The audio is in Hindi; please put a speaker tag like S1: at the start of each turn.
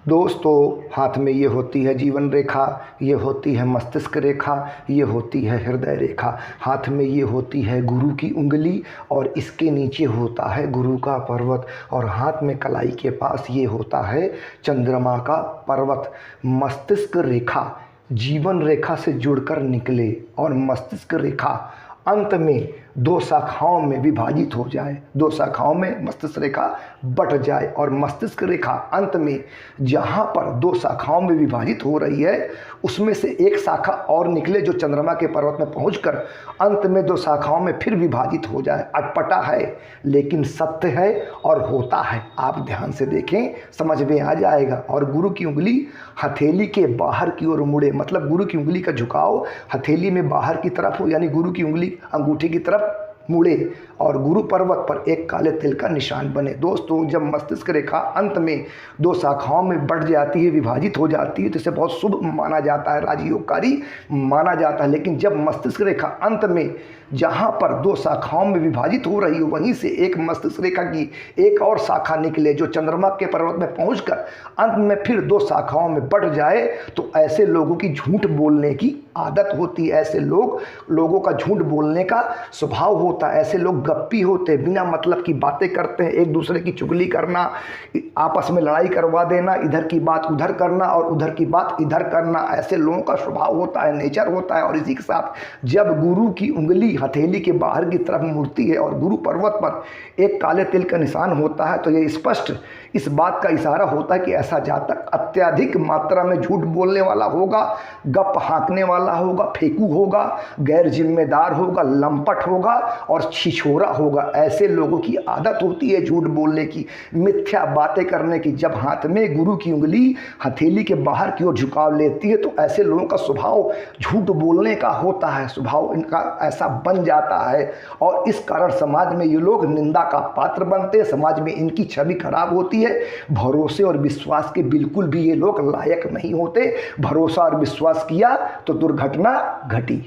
S1: दोस्तों, हाथ में ये होती है जीवन रेखा, ये होती है मस्तिष्क रेखा, ये होती है हृदय रेखा। हाथ में ये होती है गुरु की उंगली और इसके नीचे होता है गुरु का पर्वत, और हाथ में कलाई के पास ये होता है चंद्रमा का पर्वत। मस्तिष्क रेखा जीवन रेखा से जुड़कर निकले और मस्तिष्क रेखा अंत में दो शाखाओं में विभाजित हो जाए, दो शाखाओं में मस्तिष्क रेखा बट जाए, और मस्तिष्क रेखा अंत में जहाँ पर दो शाखाओं में विभाजित हो रही है उसमें से एक शाखा और निकले जो चंद्रमा के पर्वत में पहुंचकर अंत में दो शाखाओं में फिर विभाजित हो जाए। अटपटा है लेकिन सत्य है और होता है। आप ध्यान से देखें, समझ में आ जाएगा। और गुरु की उंगली हथेली के बाहर की ओर मुड़े, मतलब गुरु की उंगली का झुकाव हथेली में बाहर की तरफ हो, यानी गुरु की उंगली अंगूठे की तरफ मुड़े और गुरु पर्वत पर एक काले तिल का निशान बने। दोस्तों, जब मस्तिष्क रेखा अंत में दो शाखाओं में बढ़ जाती है, विभाजित हो जाती है, तो इसे बहुत शुभ माना जाता है, राजयोगकारी माना जाता है। लेकिन जब मस्तिष्क रेखा अंत में जहाँ पर दो शाखाओं में विभाजित हो रही हो वहीं से एक मस्तिष्क रेखा की एक और शाखा निकले जो चंद्रमा के पर्वत में पहुंचकर अंत में फिर दो शाखाओं में बढ़ जाए, तो ऐसे लोगों की झूठ बोलने की आदत होती है। ऐसे लोगों का झूठ बोलने का स्वभाव होता है। ऐसे लोग गप्पी होते हैं, बिना मतलब की बातें करते हैं, एक दूसरे की चुगली करना, आपस में लड़ाई करवा देना, इधर की बात उधर करना और उधर की बात इधर करना, ऐसे लोगों का स्वभाव होता है, नेचर होता है। और इसी के साथ जब गुरु की उंगली हथेली के बाहर की तरफ मुड़ती है और गुरु पर्वत पर एक काले तिल का निशान होता है, तो ये स्पष्ट इस बात का इशारा होता है कि ऐसा जातक अत्यधिक मात्रा में झूठ बोलने वाला होगा, गप हाँकने वाला होगा, फेंकू होगा, गैर जिम्मेदार होगा, लंपट होगा और छिछोरा होगा। ऐसे लोगों की आदत होती है झूठ बोलने की, मिथ्या बातें करने की। जब हाथ में गुरु की उंगली हथेली के बाहर की ओर झुकाव लेती है तो ऐसे लोगों का स्वभाव झूठ बोलने का होता है, स्वभाव इनका ऐसा बन जाता है और इस कारण समाज में ये लोग निंदा का पात्र बनते हैं, समाज में इनकी छवि खराब होती है। भरोसे और विश्वास के बिल्कुल भी ये लोग लायक नहीं होते। भरोसा और विश्वास किया तो दुर्घटना घटी।